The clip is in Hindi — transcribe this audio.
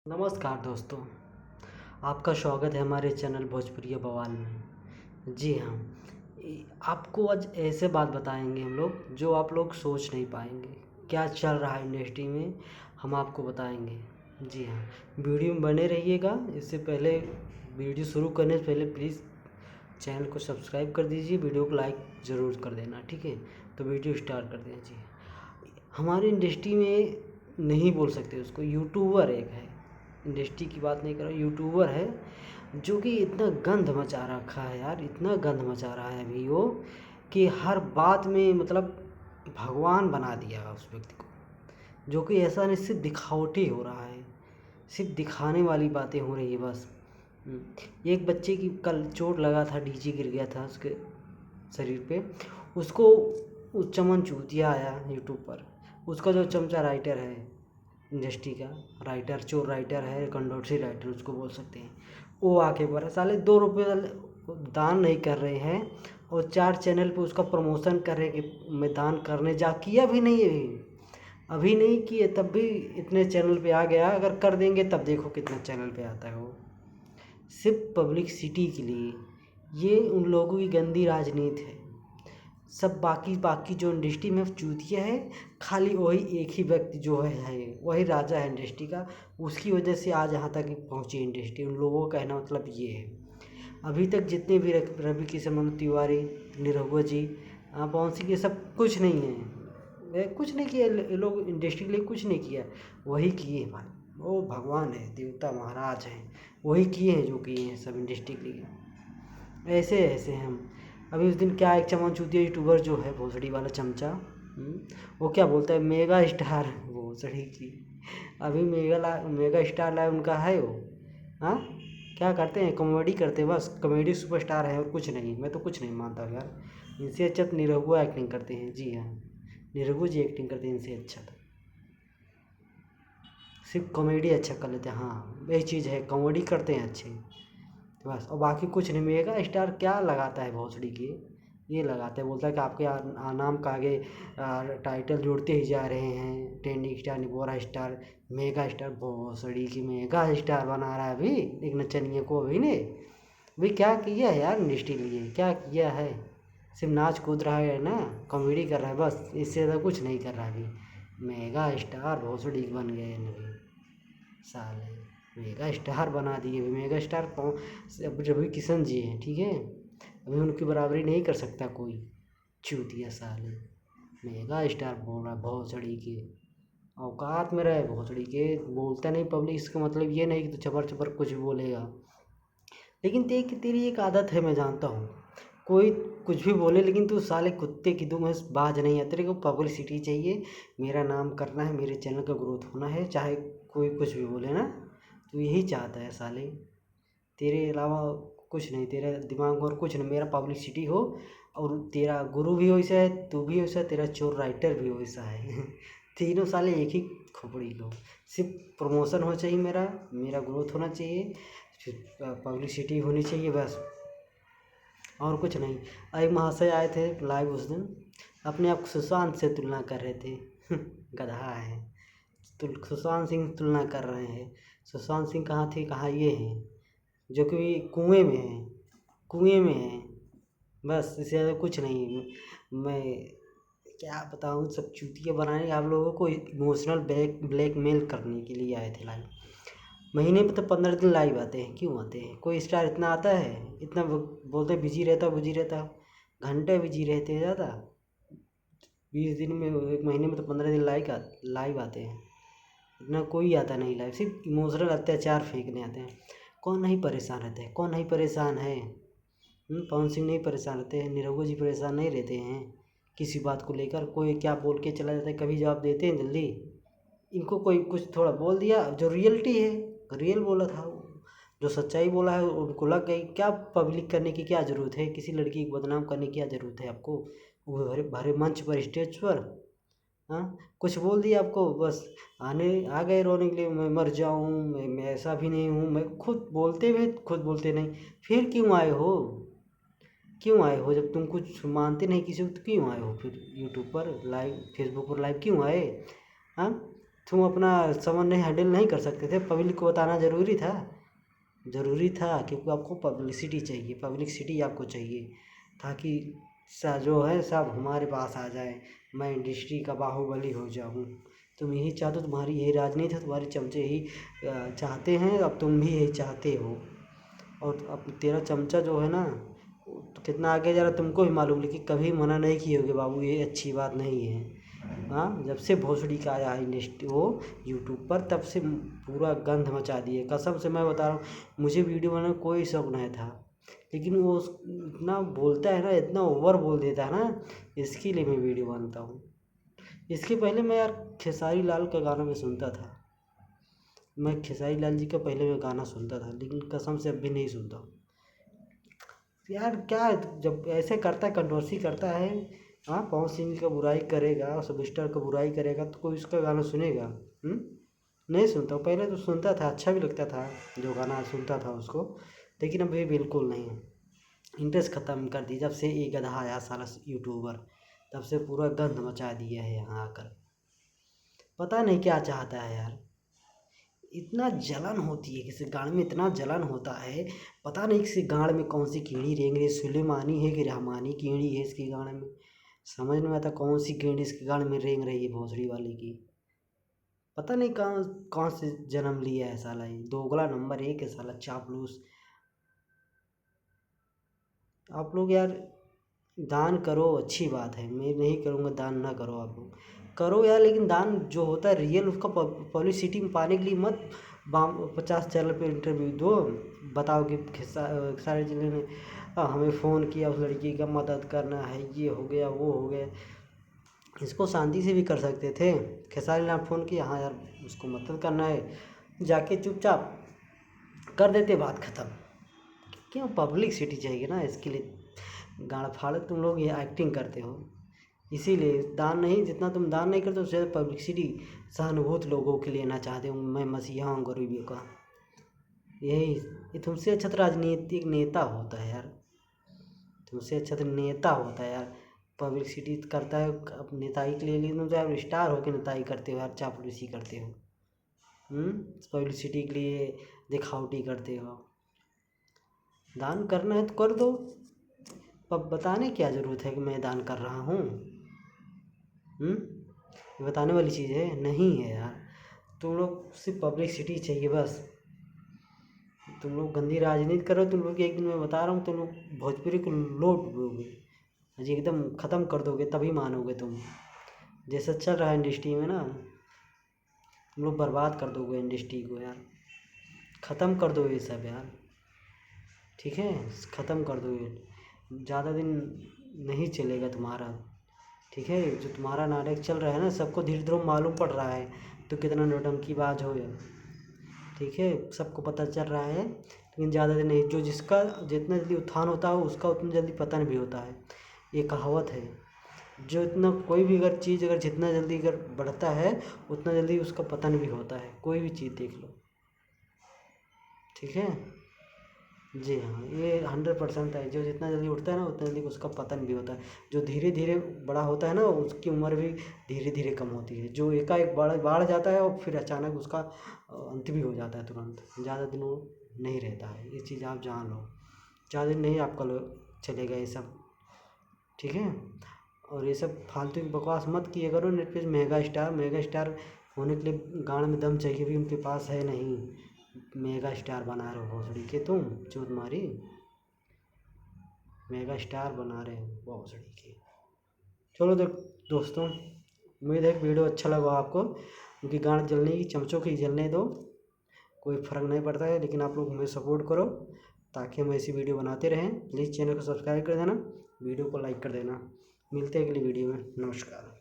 नमस्कार दोस्तों, आपका स्वागत है हमारे चैनल भोजपुरिया बवाल में। जी हाँ, आपको आज ऐसे बात बताएंगे हम लोग जो आप लोग सोच नहीं पाएंगे। क्या चल रहा है इंडस्ट्री में हम आपको बताएंगे। जी हाँ, वीडियो में बने रहिएगा। इससे पहले वीडियो शुरू करने से पहले प्लीज़ चैनल को सब्सक्राइब कर दीजिए, वीडियो को लाइक ज़रूर कर देना, ठीक है। तो वीडियो स्टार्ट कर दें। जी, हमारी इंडस्ट्री में नहीं बोल सकते उसको, यूट्यूबर एक है, इंडस्ट्री की बात नहीं कर रहा, यूट्यूबर है जो कि इतना गंद मचा रखा है यार, इतना गंद मचा रहा है अभी वो कि हर बात में मतलब भगवान बना दिया उस व्यक्ति को। जो कि ऐसा नहीं, सिर्फ दिखावटी हो रहा है, सिर्फ दिखाने वाली बातें हो रही है बस। एक बच्चे की कल चोट लगा था, डीजे गिर गया था उसके शरीर पे, उसको चमन चूतिया आया यूट्यूब पर। उसका जो चमचा राइटर है इंडस्ट्री का, राइटर, चोर राइटर है, कंडोसी राइटर उसको बोल सकते हैं, वो आके बोला साले 2 रुपये दान नहीं कर रहे हैं और 4 चैनल पे उसका प्रमोशन कर रहे हैं कि मैं दान करने जा, किया भी नहीं है, अभी नहीं किए तब भी इतने चैनल पे आ गया। अगर कर देंगे तब देखो कितना चैनल पे आता है वो, सिर्फ पब्लिसिटी के लिए। ये उन लोगों की गंदी राजनीति है। सब बाकी जो इंडस्ट्री में चूतिया है, खाली वही एक ही व्यक्ति जो है वही राजा है इंडस्ट्री का। उसकी वजह से आज यहाँ तक पहुँची इंडस्ट्री। उन लोगों का कहना मतलब ये है। अभी तक जितने भी रवि किशन, मनोज तिवारी, निरहुआ जी, बॉन्सी, ये सब कुछ नहीं है, कुछ नहीं किया ये लोग इंडस्ट्री के लिए, कुछ नहीं किया। वही किए भाई, वो भगवान है, देवता महाराज हैं, वही किए हैं जो किए हैं सब इंडस्ट्री के लिए। ऐसे ऐसे हम अभी उस दिन क्या, एक चमनचूतिया यूट्यूबर जो है भोसड़ी वाला चमचा, वो क्या बोलता है मेगा स्टार भोसड़ी की। अभी मेगा स्टार लाइव उनका है वो। हाँ, क्या करते हैं, कॉमेडी करते हैं बस, कॉमेडी सुपरस्टार है और कुछ नहीं। मैं तो कुछ नहीं मानता यार, इनसे अच्छा तो निरहुआ एक्टिंग करते हैं। जी हाँ, निरहुआ जी एक्टिंग करते हैं इनसे अच्छा। तो सिर्फ कॉमेडी अच्छा कर लेते हैं, हाँ यही चीज़ है, कॉमेडी करते हैं अच्छे बस, और बाकी कुछ नहीं। मेगा स्टार क्या लगाता है भोसड़ी के, ये लगाता है, बोलता है कि आपके नाम का आगे टाइटल जोड़ते ही जा रहे हैं, ट्रेंडिंग स्टार, निपोरा स्टार, मेगा स्टार। भोसड़ी की मेगा स्टार बना रहा है अभी एक नचनिया को। अभी ने अभी क्या किया है यार इंडस्ट्री के लिए, क्या किया है? सिर्फ नाच कूद रहा है ना, कॉमेडी कर रहा है बस, इससे ज़्यादा कुछ नहीं कर रहा अभी। मेगा स्टार भोसड़ी बन गए अभी साले, मेगा स्टार बना दिए। मेगा स्टार कौन, अब रवि किशन जी हैं, ठीक है, अभी उनकी बराबरी नहीं कर सकता कोई, चूतिया साले। मेगा स्टार बोल रहा भोसड़ी के, औकात में रहे भोसड़ी के, बोलता नहीं पब्लिक, इसका मतलब ये नहीं कि तो चबर चबर कुछ भी बोलेगा। लेकिन देख कि तेरी एक आदत है, मैं जानता हूँ, कोई कुछ भी बोले लेकिन तू साले कुत्ते की दुम है, बाज नहीं है। तेरे को पब्लिसिटी चाहिए, मेरा नाम करना है, मेरे चैनल का ग्रोथ होना है, चाहे कोई कुछ भी बोले ना, तू यही चाहता है साले, तेरे अलावा कुछ नहीं, तेरा दिमाग में और कुछ नहीं। मेरा पब्लिसिटी हो और तेरा गुरु भी वैसा है, तू भी वैसा है, तेरा चोर राइटर भी वैसा है तीनों साले एक ही खोपड़ी लो। सिर्फ प्रमोशन होना चाहिए, मेरा ग्रोथ होना चाहिए, पब्लिसिटी होनी चाहिए बस, और कुछ नहीं। एक महाशय आए थे लाइव उस दिन, अपने आप को सुशांत से तुलना कर रहे थे गधा है, सुशांत सिंह तुलना कर रहे हैं। सुशांत सिंह कहाँ थे, कहाँ ये हैं, जो कि कुएं में है, कुएं में है बस, इससे ज़्यादा कुछ नहीं। मैं क्या बताऊँ, सब चूतिया बनाने आप लोगों को इमोशनल ब्लैकमेल करने के लिए आए थे लाइव। महीने में तो 15 दिन लाइव आते हैं, क्यों आते हैं? कोई स्टार इतना आता है, इतना बोलते बिजी रहता, घंटे बिजी रहते हैं ज़्यादा। 20 दिन में, एक महीने में तो 15 दिन लाइव आते हैं, इतना कोई आता नहीं लाइव। सिर्फ इमोशनल अत्याचार फेंकने आते हैं। कौन नहीं परेशान रहते हैं, कौन नहीं परेशान है? पवन सिंह नहीं परेशान रहते हैं, निरहुआ जी परेशान नहीं रहते हैं किसी बात को लेकर? कोई क्या बोल के चला जाता है, कभी जवाब देते हैं जल्दी? इनको कोई कुछ थोड़ा बोल दिया, जो रियलिटी है, रियल बोला था, जो सच्चाई बोला है उनको लग गई। क्या पब्लिक करने की क्या ज़रूरत है, किसी लड़की को बदनाम करने की क्या ज़रूरत है आपको, वो भरे भरे मंच पर, स्टेज पर? हाँ, कुछ बोल दिया आपको बस आ गए रोने के लिए, मैं मर जाऊँ, मैं ऐसा भी नहीं हूँ। मैं खुद बोलते हुए खुद बोलते नहीं, फिर क्यों आए हो? क्यों आए हो जब तुम कुछ मानते नहीं किसी को, तो क्यों आए हो फिर यूट्यूब पर लाइव, फेसबुक पर लाइव क्यों आए? हाँ, तुम अपना समझ नहीं हैंडल नहीं कर सकते थे? पब्लिक को बताना ज़रूरी था? ज़रूरी था, क्योंकि आपको पब्लिसिटी चाहिए, पब्लिसिटी आपको चाहिए, ताकि जो है सब हमारे पास आ जाए, मैं इंडस्ट्री का बाहुबली हो जाऊँ। तुम यही चाहते हो, तुम्हारी यही राजनीति है, तुम्हारे चमचे यही चाहते हैं, अब तुम भी यही चाहते हो। और अब तेरा चमचा जो है ना, तो कितना आगे जा रहा है तुमको ही मालूम, लेकिन कभी मना नहीं किए होगे बाबू, ये अच्छी बात नहीं है। हाँ, जब से भोसड़ी का आया है इंडस्ट्री वो यूट्यूब पर, तब से पूरा गंध मचा दिए। कसम से मैं बता रहा हूँ, मुझे वीडियो बनाने का कोई शौक नहीं था, लेकिन वो इतना बोलता है ना, इतना ओवर बोल देता है ना, इसके लिए मैं वीडियो बनाता हूँ। इसके पहले मैं यार खेसारी लाल का गाना में सुनता था, मैं खेसारी लाल जी का पहले मैं गाना सुनता था, लेकिन कसम से अब भी नहीं सुनता हूँ। यार क्या है, जब ऐसे करता है, कंट्रोवर्सी करता है, हाँ, पवन सिंह का बुराई करेगा और सबस्टार का बुराई करेगा, तो कोई उसका गाना सुनेगा? नहीं सुनता हूँ। पहले तो सुनता था, अच्छा भी लगता था जो गाना सुनता था उसको, लेकिन अभी बिल्कुल नहीं। इंटरेस्ट ख़त्म कर दी जब से ये गधा आया सारा यूट्यूबर, तब से पूरा गंद मचा दिया है यहाँ आकर। पता नहीं क्या चाहता है यार, इतना जलन होती है किसी गाड़ में, इतना जलन होता है, पता नहीं किसी गाड़ में कौन सी कीड़ी रेंग रही, सुलेमानी है कि रहमानी कीड़ी है इसकी गाड़ में, समझ नहीं आता कौन सी कीड़ी इसकी गाड़ में रेंग रही है भोसड़ी वाले की। पता नहीं कहाँ कहाँ से जन्म लिया है साला, ये दोगला नंबर 1 है साला, चापलूस। आप लोग यार दान करो, अच्छी बात है, मैं नहीं करूँगा दान, ना करो आप लोग, करो यार, लेकिन दान जो होता है रियल, उसका पब्लिसिटी में पाने के लिए मत 50 चैनल पे इंटरव्यू दो, बताओ कि सारे जिले ने हमें फ़ोन किया, उस लड़की का मदद करना है, ये हो गया वो हो गया। इसको शांति से भी कर सकते थे, खेसारी लाल फ़ोन किया, हाँ यार उसको मदद करना है, जाके चुपचाप कर देते, बात ख़त्म। क्यों पब्लिसिटी चाहिए ना, इसके लिए गाड़ फाड़ तुम लोग ये एक्टिंग करते हो, इसीलिए दान नहीं, जितना तुम दान नहीं करते उससे ज़्यादा पब्लिसिटी सहानुभूति लोगों के लेना चाहते हो, मैं मसीहा हूँ गरीबियों का। यही, ये तुमसे अच्छा तो राजनीतिक नेता होता है यार, तुमसे अच्छा तो नेता होता है यार, पब्लिसिटी करता है अब नेताई के लिए, लेकिन तुम तो यार स्टार हो के नेताई करते हो यार, चापलूसी करते हो, पब्लिसिटी के लिए दिखावटी करते हो। दान करना है तो कर दो, अब बताने क्या ज़रूरत है कि मैं दान कर रहा हूँ? ये बताने वाली चीज़ है नहीं है यार, तुम लोग सिर्फ पब्लिसिटी चाहिए बस, तुम लोग गंदी राजनीति करो, तुम लोग एक दिन मैं बता रहा हूँ, तुम लोग भोजपुरी को लूट दोगे जी, एकदम ख़त्म कर दोगे, तभी मानोगे तुम। जैसा चल रहा है इंडस्ट्री में ना, तुम लोग बर्बाद कर दोगे इंडस्ट्री को यार, ख़त्म कर दो ये सब यार, ठीक है, ख़त्म कर दो ये, ज़्यादा दिन नहीं चलेगा तुम्हारा, ठीक है। जो तुम्हारा नाटक चल रहा है ना, सबको धीरे धीरे मालूम पड़ रहा है तो कितना नौटंकीबाज हो या, ठीक है, सबको पता चल रहा है, लेकिन ज़्यादा दिन नहीं, जो जिसका जितना जल्दी उत्थान होता है उसका उतना जल्दी पतन भी होता है, ये कहावत है। जो इतना कोई भी अगर चीज़ अगर जितना जल्दी अगर बढ़ता है उतना जल्दी उसका पतन भी होता है, कोई भी चीज़ देख लो, ठीक है। जी हाँ, ये 100% है, जो जितना जल्दी उठता है ना उतना जल्दी उसका पतन भी होता है, जो धीरे धीरे बड़ा होता है ना उसकी उम्र भी धीरे धीरे कम होती है, जो एकाएक बढ़ जाता है और फिर अचानक उसका अंत भी हो जाता है तुरंत, ज़्यादा दिन वो नहीं रहता है, ये चीज़ आप जान लो, ज़्यादा दिन नहीं आपका चलेगा ये सब, ठीक है। और ये सब फालतू की बकवास मत किया करो नेट पे, मेगा स्टार होने के लिए गाँड में दम चाहिए, भी उनके पास है नहीं, मेगा स्टार बना रहे हो भोसड़ी के तुम, चूत मारी, मेगा स्टार बना रहे हो भोसड़ी के। चलो दोस्तों, उम्मीद है कि वीडियो अच्छा लगा आपको, क्योंकि गांड जलने की चमचों की जलने दो, कोई फ़र्क नहीं पड़ता है, लेकिन आप लोग हमें सपोर्ट करो ताकि हम ऐसी वीडियो बनाते रहें। प्लीज़ चैनल को सब्सक्राइब कर देना, वीडियो को लाइक कर देना। मिलते हैं अगली वीडियो में, नमस्कार।